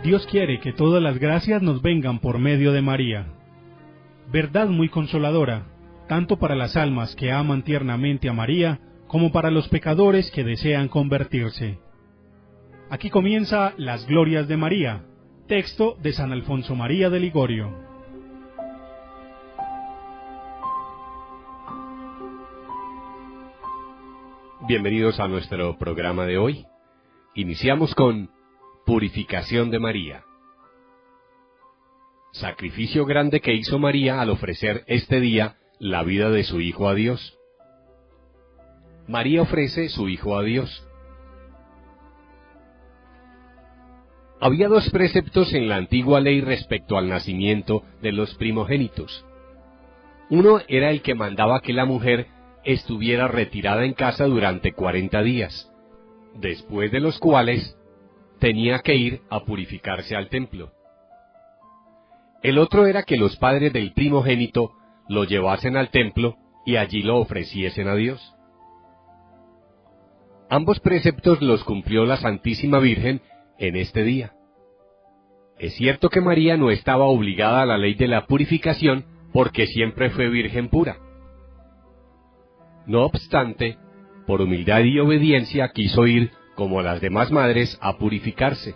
Dios quiere que todas las gracias nos vengan por medio de María. Verdad muy consoladora, tanto para las almas que aman tiernamente a María, como para los pecadores que desean convertirse. Aquí comienza Las Glorias de María, texto de San Alfonso María de Ligorio. Bienvenidos a nuestro programa de hoy. Iniciamos con Purificación de María. Sacrificio grande que hizo María al ofrecer este día la vida de su Hijo a Dios. María ofrece su Hijo a Dios. Había dos preceptos en la antigua ley respecto al nacimiento de los primogénitos. Uno era el que mandaba que la mujer estuviera retirada en casa durante 40 días, después de los cuales tenía que ir a purificarse al templo. El otro era que los padres del primogénito lo llevasen al templo y allí lo ofreciesen a Dios. Ambos preceptos los cumplió la Santísima Virgen en este día. Es cierto que María no estaba obligada a la ley de la purificación porque siempre fue virgen pura. No obstante, por humildad y obediencia quiso ir, como las demás madres, a purificarse.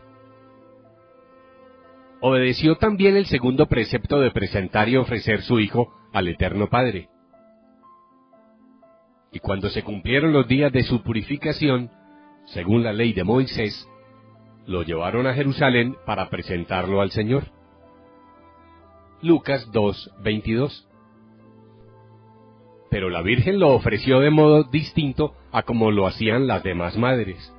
Obedeció también el segundo precepto de presentar y ofrecer su Hijo al Eterno Padre. Y cuando se cumplieron los días de su purificación, según la ley de Moisés, lo llevaron a Jerusalén para presentarlo al Señor. Lucas 2:22. Pero la Virgen lo ofreció de modo distinto a como lo hacían las demás madres.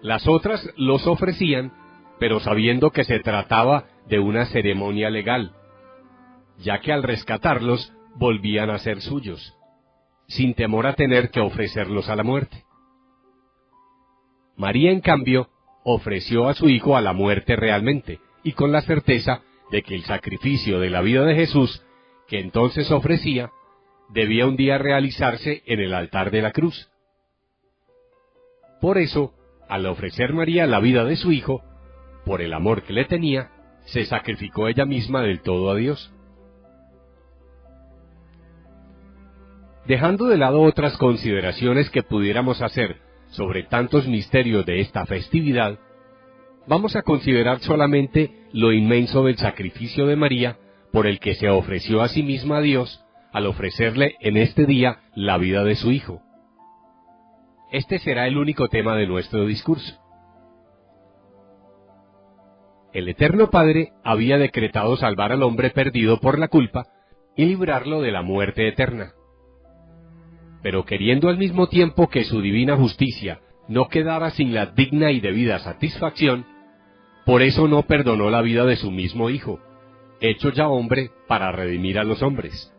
Las otras los ofrecían, pero sabiendo que se trataba de una ceremonia legal, ya que al rescatarlos volvían a ser suyos, sin temor a tener que ofrecerlos a la muerte. María, en cambio, ofreció a su Hijo a la muerte realmente, y con la certeza de que el sacrificio de la vida de Jesús, que entonces ofrecía, debía un día realizarse en el altar de la cruz. Por eso, al ofrecer María la vida de su Hijo, por el amor que le tenía, se sacrificó ella misma del todo a Dios. Dejando de lado otras consideraciones que pudiéramos hacer sobre tantos misterios de esta festividad, vamos a considerar solamente lo inmenso del sacrificio de María, por el que se ofreció a sí misma a Dios, al ofrecerle en este día la vida de su Hijo. Este será el único tema de nuestro discurso. El Eterno Padre había decretado salvar al hombre perdido por la culpa y librarlo de la muerte eterna. Pero queriendo al mismo tiempo que su divina justicia no quedara sin la digna y debida satisfacción, por eso no perdonó la vida de su mismo Hijo, hecho ya hombre para redimir a los hombres.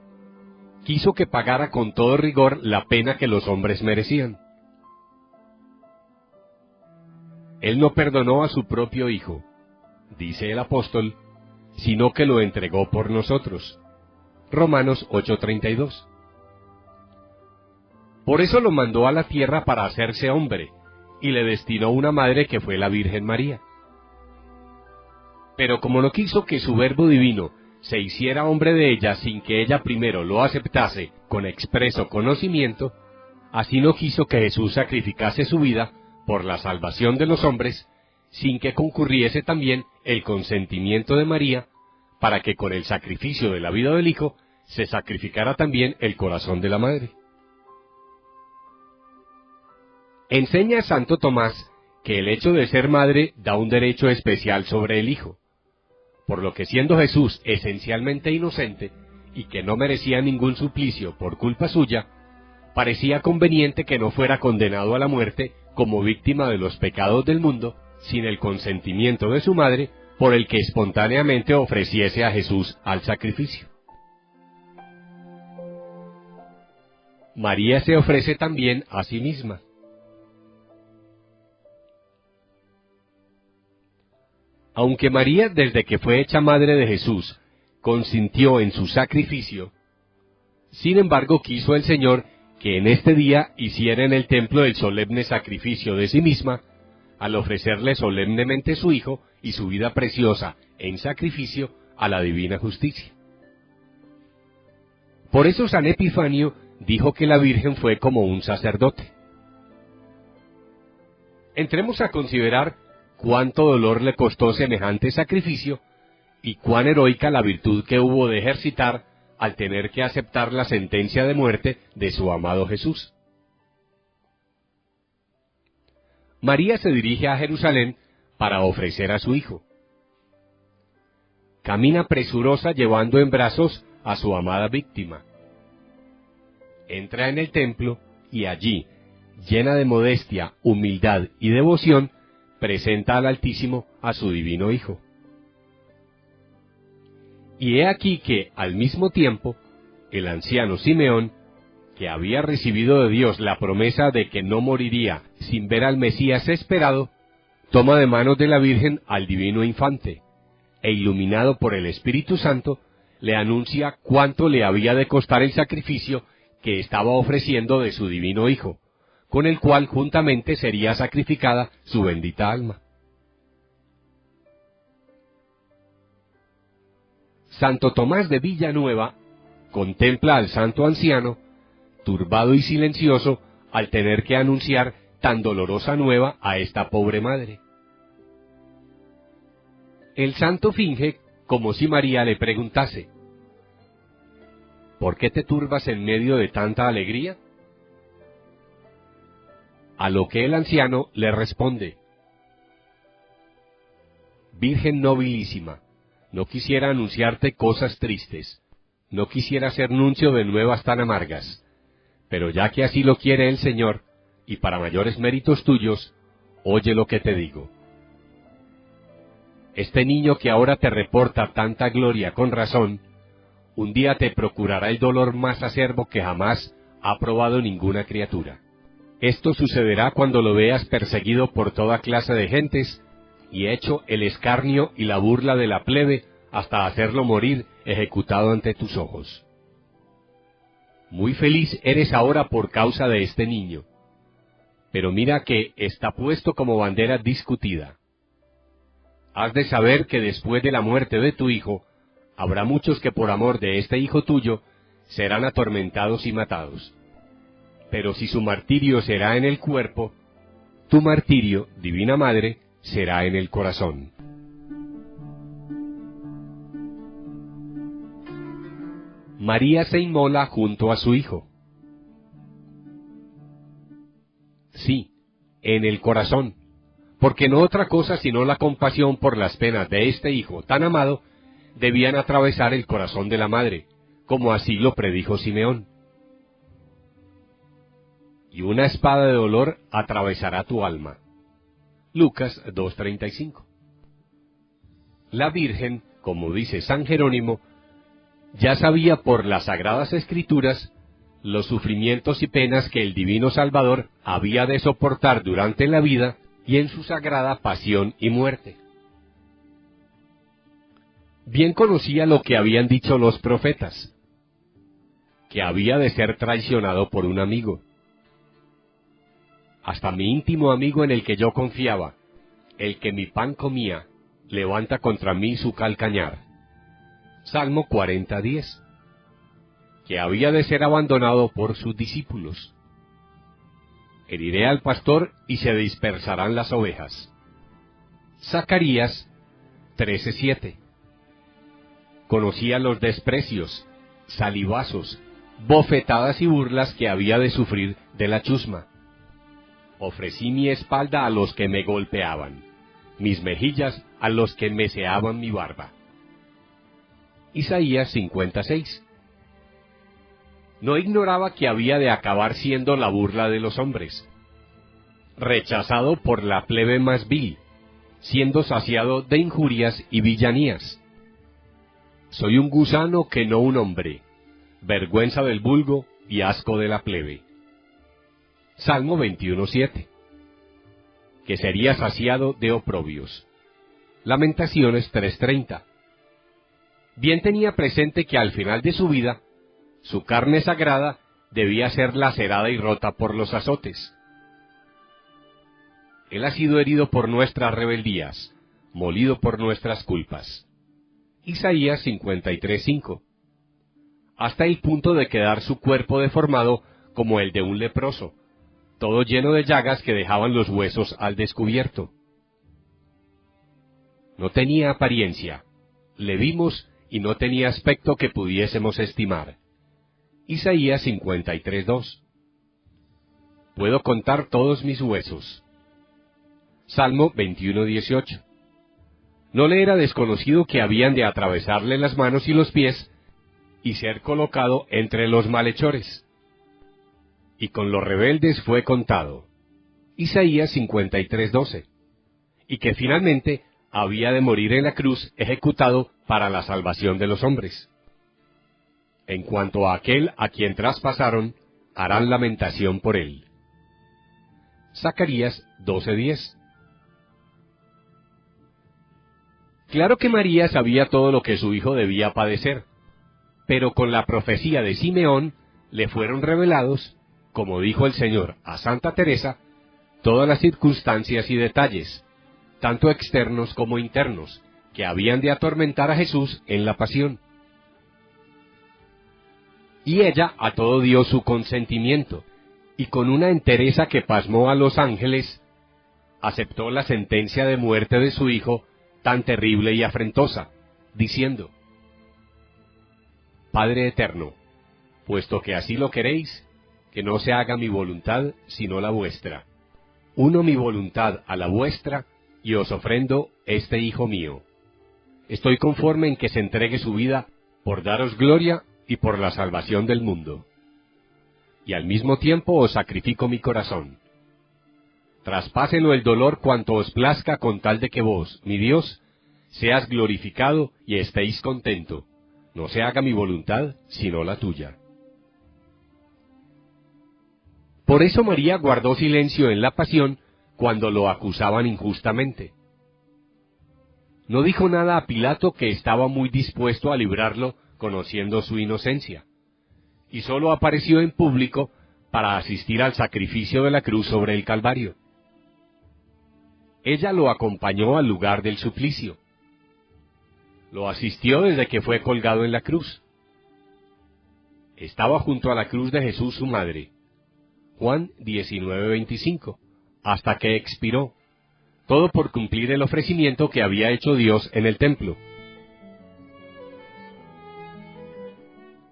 Quiso que pagara con todo rigor la pena que los hombres merecían. Él no perdonó a su propio Hijo, dice el apóstol, sino que lo entregó por nosotros. Romanos 8:32. Por eso lo mandó a la tierra para hacerse hombre, y le destinó una madre que fue la Virgen María. Pero como no quiso que su Verbo divino se hiciera hombre de ella sin que ella primero lo aceptase con expreso conocimiento, así no quiso que Jesús sacrificase su vida por la salvación de los hombres, sin que concurriese también el consentimiento de María, para que con el sacrificio de la vida del Hijo se sacrificara también el corazón de la Madre. Enseña Santo Tomás que el hecho de ser madre da un derecho especial sobre el Hijo, por lo que siendo Jesús esencialmente inocente y que no merecía ningún suplicio por culpa suya, parecía conveniente que no fuera condenado a la muerte como víctima de los pecados del mundo, sin el consentimiento de su madre, por el que espontáneamente ofreciese a Jesús al sacrificio. María se ofrece también a sí misma. Aunque María, desde que fue hecha madre de Jesús, consintió en su sacrificio, sin embargo quiso el Señor que en este día hiciera en el templo el solemne sacrificio de sí misma, al ofrecerle solemnemente su hijo y su vida preciosa en sacrificio a la divina justicia. Por eso San Epifanio dijo que la Virgen fue como un sacerdote. Entremos a considerar cuánto dolor le costó semejante sacrificio y cuán heroica la virtud que hubo de ejercitar al tener que aceptar la sentencia de muerte de su amado Jesús. María se dirige a Jerusalén para ofrecer a su hijo. Camina presurosa llevando en brazos a su amada víctima. Entra en el templo y allí, llena de modestia, humildad y devoción, presenta al Altísimo a su divino Hijo. Y he aquí que, al mismo tiempo, el anciano Simeón, que había recibido de Dios la promesa de que no moriría sin ver al Mesías esperado, toma de manos de la Virgen al divino infante, e iluminado por el Espíritu Santo, le anuncia cuánto le había de costar el sacrificio que estaba ofreciendo de su divino Hijo, con el cual juntamente sería sacrificada su bendita alma. Santo Tomás de Villanueva contempla al santo anciano, turbado y silencioso, al tener que anunciar tan dolorosa nueva a esta pobre madre. El santo finge como si María le preguntase: ¿por qué te turbas en medio de tanta alegría? A lo que el anciano le responde: Virgen nobilísima, no quisiera anunciarte cosas tristes, no quisiera ser nuncio de nuevas tan amargas, pero ya que así lo quiere el Señor, y para mayores méritos tuyos, oye lo que te digo. Este niño que ahora te reporta tanta gloria con razón, un día te procurará el dolor más acerbo que jamás ha probado ninguna criatura. Esto sucederá cuando lo veas perseguido por toda clase de gentes, y hecho el escarnio y la burla de la plebe hasta hacerlo morir ejecutado ante tus ojos. Muy feliz eres ahora por causa de este niño, pero mira que está puesto como bandera discutida. Has de saber que después de la muerte de tu hijo, habrá muchos que por amor de este hijo tuyo serán atormentados y matados. Pero si su martirio será en el cuerpo, tu martirio, Divina Madre, será en el corazón. María se inmola junto a su hijo. Sí, en el corazón, porque no otra cosa sino la compasión por las penas de este hijo tan amado debían atravesar el corazón de la madre, como así lo predijo Simeón. Y una espada de dolor atravesará tu alma. Lucas 2:35. La Virgen, como dice San Jerónimo, ya sabía por las Sagradas Escrituras los sufrimientos y penas que el Divino Salvador había de soportar durante la vida y en su sagrada pasión y muerte. Bien conocía lo que habían dicho los profetas, que había de ser traicionado por un amigo. Hasta mi íntimo amigo en el que yo confiaba, el que mi pan comía, levanta contra mí su calcañar. Salmo 40:10. Que había de ser abandonado por sus discípulos. Heriré al pastor y se dispersarán las ovejas. Zacarías 13:7. Conocía los desprecios, salivazos, bofetadas y burlas que había de sufrir de la chusma. Ofrecí mi espalda a los que me golpeaban, mis mejillas a los que meseaban mi barba. Isaías 56. No ignoraba que había de acabar siendo la burla de los hombres, rechazado por la plebe más vil, siendo saciado de injurias y villanías. Soy un gusano que no un hombre, vergüenza del vulgo y asco de la plebe. Salmo 21:7. Que sería saciado de oprobios. Lamentaciones 3:30. Bien tenía presente que al final de su vida, su carne sagrada debía ser lacerada y rota por los azotes. Él ha sido herido por nuestras rebeldías, molido por nuestras culpas. Isaías 53:5. Hasta el punto de quedar su cuerpo deformado como el de un leproso, todo lleno de llagas que dejaban los huesos al descubierto. No tenía apariencia, le vimos y no tenía aspecto que pudiésemos estimar. Isaías 53:2. Puedo contar todos mis huesos. Salmo 21:18. No le era desconocido que habían de atravesarle las manos y los pies y ser colocado entre los malhechores. Y con los rebeldes fue contado. Isaías 53:12. Y que finalmente había de morir en la cruz ejecutado para la salvación de los hombres. En cuanto a aquel a quien traspasaron, harán lamentación por él. Zacarías 12:10. Claro que María sabía todo lo que su hijo debía padecer, pero con la profecía de Simeón le fueron revelados, como dijo el Señor a Santa Teresa, todas las circunstancias y detalles, tanto externos como internos, que habían de atormentar a Jesús en la pasión. Y ella a todo dio su consentimiento, y con una entereza que pasmó a los ángeles, aceptó la sentencia de muerte de su hijo, tan terrible y afrentosa, diciendo: Padre eterno, puesto que así lo queréis, que no se haga mi voluntad sino la vuestra. Uno mi voluntad a la vuestra, y os ofrendo este hijo mío. Estoy conforme en que se entregue su vida por daros gloria y por la salvación del mundo. Y al mismo tiempo os sacrifico mi corazón. Traspáselo el dolor cuanto os plazca con tal de que vos, mi Dios, seas glorificado y estéis contento. No se haga mi voluntad, sino la tuya. Por eso María guardó silencio en la pasión cuando lo acusaban injustamente. No dijo nada a Pilato, que estaba muy dispuesto a librarlo conociendo su inocencia, y sólo apareció en público para asistir al sacrificio de la cruz sobre el Calvario. Ella lo acompañó al lugar del suplicio. Lo asistió desde que fue colgado en la cruz. Estaba junto a la cruz de Jesús su madre, Juan 19:25, hasta que expiró, todo por cumplir el ofrecimiento que había hecho Dios en el templo.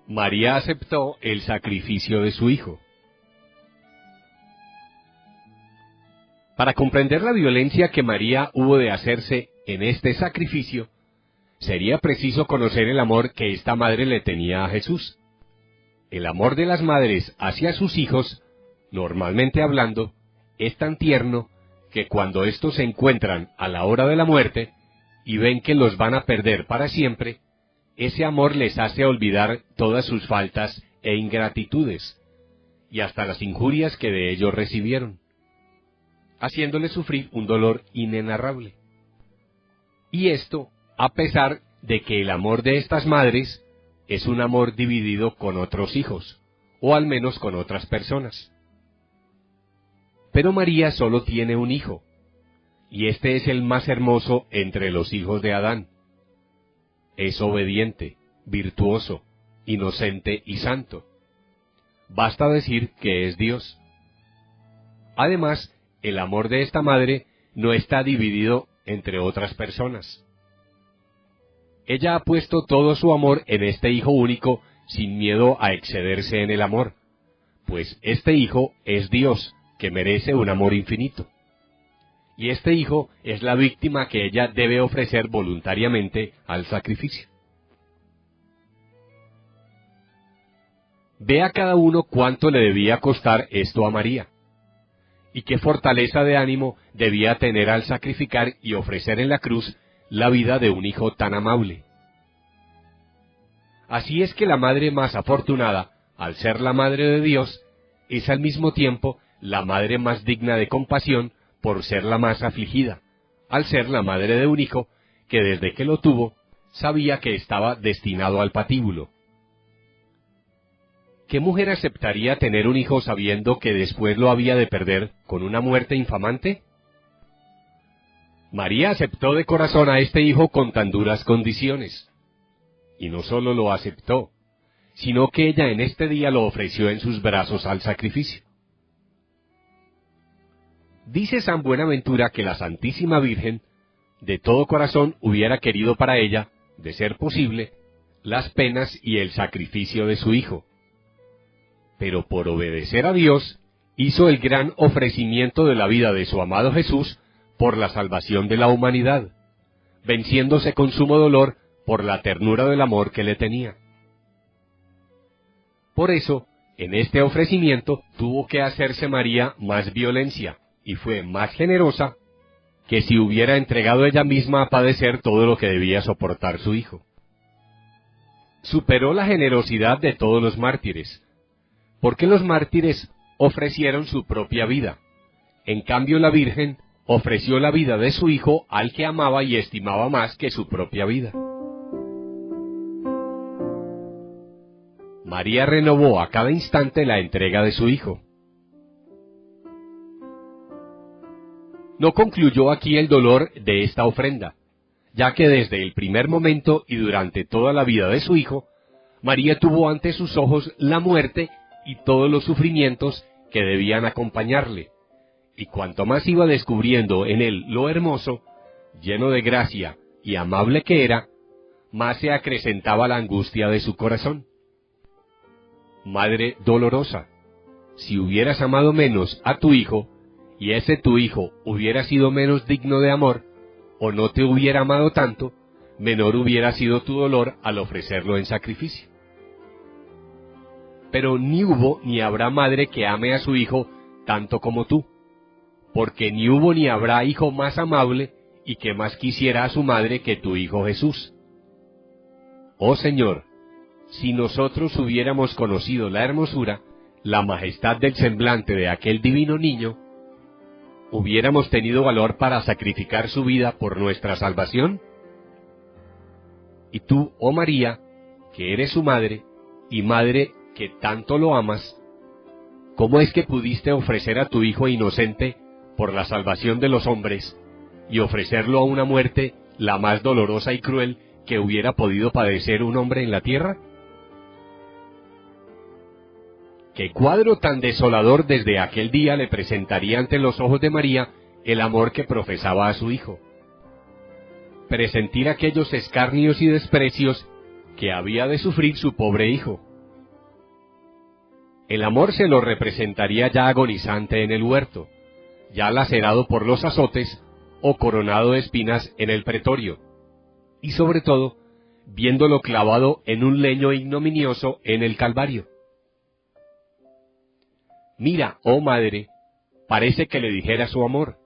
María aceptó el sacrificio de su hijo. Para comprender la violencia que María hubo de hacerse en este sacrificio, sería preciso conocer el amor que esta madre le tenía a Jesús. El amor de las madres hacia sus hijos, normalmente hablando, es tan tierno que cuando éstos se encuentran a la hora de la muerte y ven que los van a perder para siempre, ese amor les hace olvidar todas sus faltas e ingratitudes, y hasta las injurias que de ellos recibieron, haciéndoles sufrir un dolor inenarrable. Y esto a pesar de que el amor de estas madres es un amor dividido con otros hijos, o al menos con otras personas. Pero María solo tiene un hijo, y este es el más hermoso entre los hijos de Adán. Es obediente, virtuoso, inocente y santo. Basta decir que es Dios. Además, el amor de esta madre no está dividido entre otras personas. Ella ha puesto todo su amor en este hijo único sin miedo a excederse en el amor, pues este hijo es Dios, que merece un amor infinito. Y este hijo es la víctima que ella debe ofrecer voluntariamente al sacrificio. Vea cada uno cuánto le debía costar esto a María, y qué fortaleza de ánimo debía tener al sacrificar y ofrecer en la cruz la vida de un hijo tan amable. Así es que la madre más afortunada, al ser la madre de Dios, es al mismo tiempo la madre más digna de compasión por ser la más afligida, al ser la madre de un hijo que desde que lo tuvo sabía que estaba destinado al patíbulo. ¿Qué mujer aceptaría tener un hijo sabiendo que después lo había de perder con una muerte infamante? María aceptó de corazón a este hijo con tan duras condiciones. Y no solo lo aceptó, sino que ella en este día lo ofreció en sus brazos al sacrificio. Dice San Buenaventura que la Santísima Virgen de todo corazón hubiera querido para ella, de ser posible, las penas y el sacrificio de su hijo. Pero por obedecer a Dios, hizo el gran ofrecimiento de la vida de su amado Jesús por la salvación de la humanidad, venciéndose con sumo dolor por la ternura del amor que le tenía. Por eso, en este ofrecimiento tuvo que hacerse María más violencia, y fue más generosa que si hubiera entregado ella misma a padecer todo lo que debía soportar su hijo. Superó la generosidad de todos los mártires, porque los mártires ofrecieron su propia vida. En cambio la Virgen ofreció la vida de su hijo al que amaba y estimaba más que su propia vida. María renovó a cada instante la entrega de su hijo. No concluyó aquí el dolor de esta ofrenda, ya que desde el primer momento y durante toda la vida de su hijo, María tuvo ante sus ojos la muerte y todos los sufrimientos que debían acompañarle, y cuanto más iba descubriendo en él lo hermoso, lleno de gracia y amable que era, más se acrecentaba la angustia de su corazón. Madre dolorosa, si hubieras amado menos a tu hijo, y ese tu hijo hubiera sido menos digno de amor, o no te hubiera amado tanto, menor hubiera sido tu dolor al ofrecerlo en sacrificio. Pero ni hubo ni habrá madre que ame a su hijo tanto como tú, porque ni hubo ni habrá hijo más amable y que más quisiera a su madre que tu Hijo Jesús. Oh Señor, si nosotros hubiéramos conocido la hermosura, la majestad del semblante de aquel divino niño, ¿hubiéramos tenido valor para sacrificar su vida por nuestra salvación? Y tú, oh María, que eres su madre, y madre que tanto lo amas, ¿cómo es que pudiste ofrecer a tu Hijo inocente por la salvación de los hombres, y ofrecerlo a una muerte la más dolorosa y cruel que hubiera podido padecer un hombre en la tierra? ¿Qué cuadro tan desolador desde aquel día le presentaría ante los ojos de María el amor que profesaba a su hijo? Presentir aquellos escarnios y desprecios que había de sufrir su pobre hijo. El amor se lo representaría ya agonizante en el huerto, ya lacerado por los azotes o coronado de espinas en el pretorio, y sobre todo, viéndolo clavado en un leño ignominioso en el Calvario. Mira, oh madre, parece que le dijera su amor.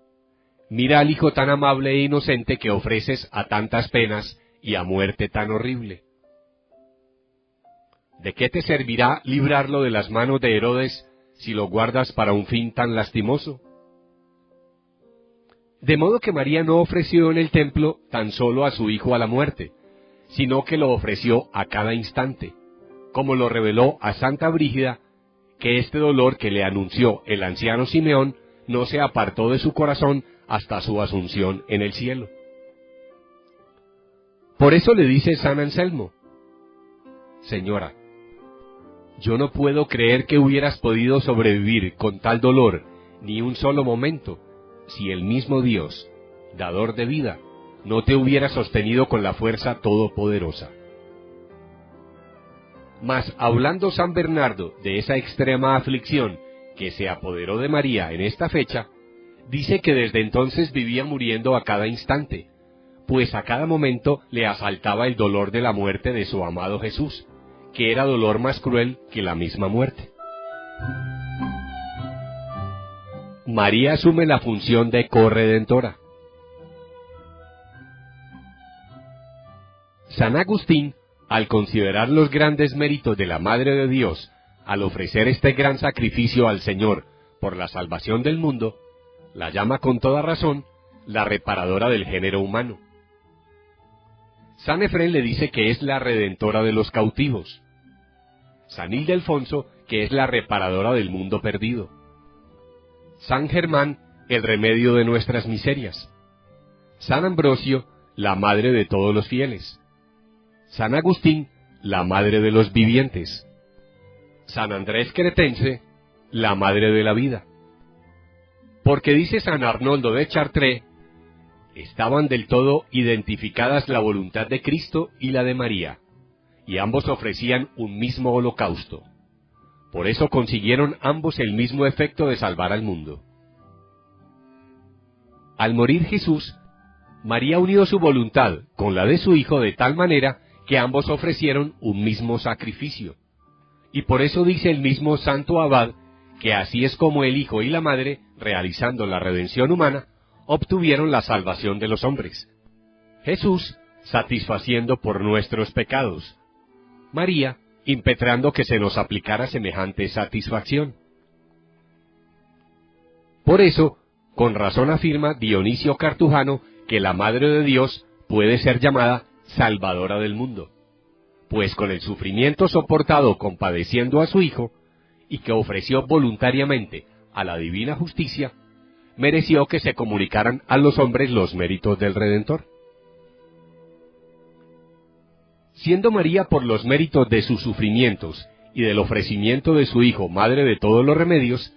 Mira al hijo tan amable e inocente que ofreces a tantas penas y a muerte tan horrible. ¿De qué te servirá librarlo de las manos de Herodes si lo guardas para un fin tan lastimoso? De modo que María no ofreció en el templo tan solo a su hijo a la muerte, sino que lo ofreció a cada instante, como lo reveló a Santa Brígida, que este dolor que le anunció el anciano Simeón no se apartó de su corazón hasta su asunción en el cielo. Por eso le dice San Anselmo: Señora, yo no puedo creer que hubieras podido sobrevivir con tal dolor ni un solo momento, si el mismo Dios, dador de vida, no te hubiera sostenido con la fuerza todopoderosa. Mas hablando San Bernardo de esa extrema aflicción que se apoderó de María en esta fecha, dice que desde entonces vivía muriendo a cada instante, pues a cada momento le asaltaba el dolor de la muerte de su amado Jesús, que era dolor más cruel que la misma muerte. María asume la función de corredentora. San Agustín, al considerar los grandes méritos de la Madre de Dios, al ofrecer este gran sacrificio al Señor por la salvación del mundo, la llama con toda razón la reparadora del género humano. San Efrén le dice que es la redentora de los cautivos. San Ildefonso, que es la reparadora del mundo perdido. San Germán, el remedio de nuestras miserias. San Ambrosio, la madre de todos los fieles. San Agustín, la madre de los vivientes. San Andrés Cretense, la madre de la vida. Porque dice San Arnoldo de Chartres, estaban del todo identificadas la voluntad de Cristo y la de María, y ambos ofrecían un mismo holocausto. Por eso consiguieron ambos el mismo efecto de salvar al mundo. Al morir Jesús, María unió su voluntad con la de su Hijo de tal manera que ambos ofrecieron un mismo sacrificio. Y por eso dice el mismo Santo Abad que así es como el Hijo y la Madre, realizando la redención humana, obtuvieron la salvación de los hombres. Jesús, satisfaciendo por nuestros pecados. María, impetrando que se nos aplicara semejante satisfacción. Por eso, con razón afirma Dionisio Cartujano que la Madre de Dios puede ser llamada Salvadora del mundo, pues con el sufrimiento soportado compadeciendo a su Hijo, y que ofreció voluntariamente a la divina justicia, mereció que se comunicaran a los hombres los méritos del Redentor. Siendo María por los méritos de sus sufrimientos y del ofrecimiento de su Hijo madre de todos los remedios,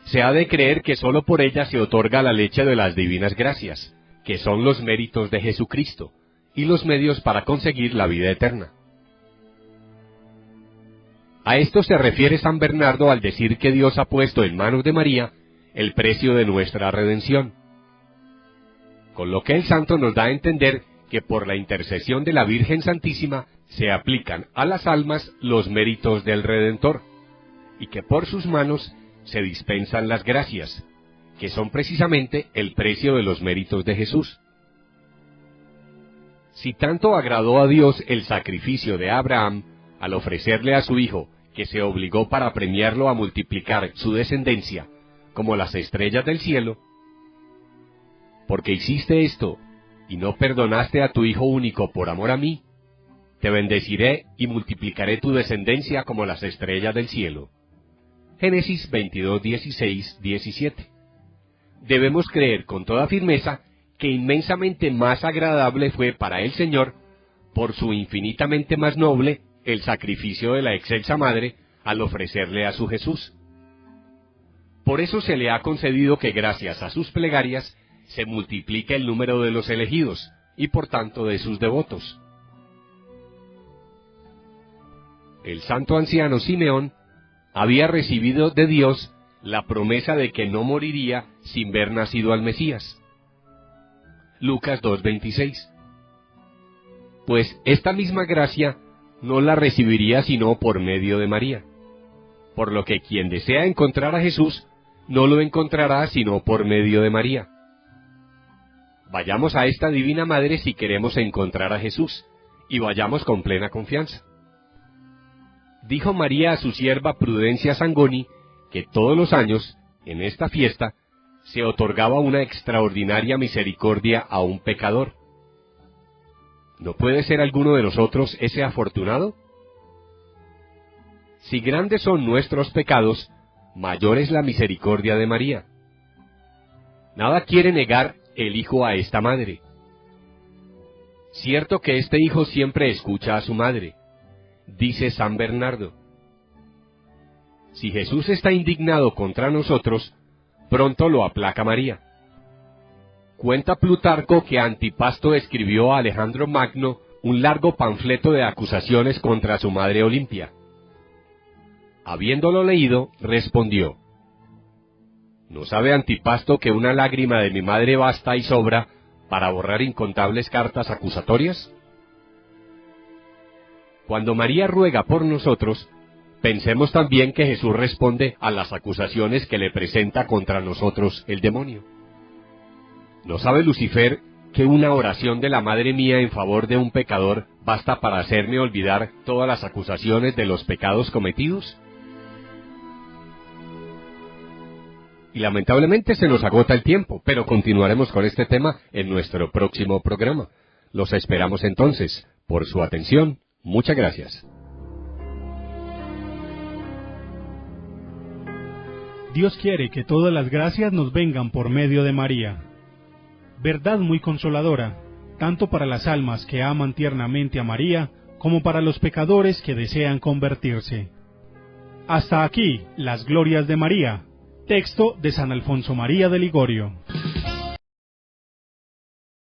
se ha de creer que sólo por ella se otorga la leche de las divinas gracias, que son los méritos de Jesucristo, y los medios para conseguir la vida eterna. A esto se refiere San Bernardo al decir que Dios ha puesto en manos de María el precio de nuestra redención, con lo que el santo nos da a entender que por la intercesión de la Virgen Santísima se aplican a las almas los méritos del Redentor, y que por sus manos se dispensan las gracias, que son precisamente el precio de los méritos de Jesús. Si tanto agradó a Dios el sacrificio de Abraham al ofrecerle a su hijo, que se obligó para premiarlo a multiplicar su descendencia como las estrellas del cielo, porque hiciste esto y no perdonaste a tu hijo único por amor a mí, te bendeciré y multiplicaré tu descendencia como las estrellas del cielo. Génesis 22, 16, 17. Debemos creer con toda firmeza que inmensamente más agradable fue para el Señor, por su infinitamente más noble, el sacrificio de la excelsa Madre al ofrecerle a su Jesús. Por eso se le ha concedido que gracias a sus plegarias se multiplique el número de los elegidos, y por tanto de sus devotos. El santo anciano Simeón había recibido de Dios la promesa de que no moriría sin ver nacido al Mesías. Lucas 2:26. Pues esta misma gracia no la recibiría sino por medio de María, por lo que quien desea encontrar a Jesús no lo encontrará sino por medio de María. Vayamos a esta divina Madre si queremos encontrar a Jesús, y vayamos con plena confianza. Dijo María a su sierva Prudencia Sangoni que todos los años, en esta fiesta, se otorgaba una extraordinaria misericordia a un pecador. ¿No puede ser alguno de nosotros ese afortunado? Si grandes son nuestros pecados, mayor es la misericordia de María. Nada quiere negar el Hijo a esta Madre. Cierto que este Hijo siempre escucha a su Madre, dice San Bernardo. Si Jesús está indignado contra nosotros, pronto lo aplaca María. Cuenta Plutarco que Antipasto escribió a Alejandro Magno un largo panfleto de acusaciones contra su madre Olimpia. Habiéndolo leído, respondió: ¿No sabe Antipasto que una lágrima de mi madre basta y sobra para borrar incontables cartas acusatorias? Cuando María ruega por nosotros, pensemos también que Jesús responde a las acusaciones que le presenta contra nosotros el demonio. ¿No sabe Lucifer que una oración de la madre mía en favor de un pecador basta para hacerme olvidar todas las acusaciones de los pecados cometidos? Y lamentablemente se nos agota el tiempo, pero continuaremos con este tema en nuestro próximo programa. Los esperamos entonces. Por su atención, muchas gracias. Dios quiere que todas las gracias nos vengan por medio de María. verdad muy consoladora, tanto para las almas que aman tiernamente a María, como para los pecadores que desean convertirse. Hasta aquí, las glorias de María. Texto de San Alfonso María de Ligorio.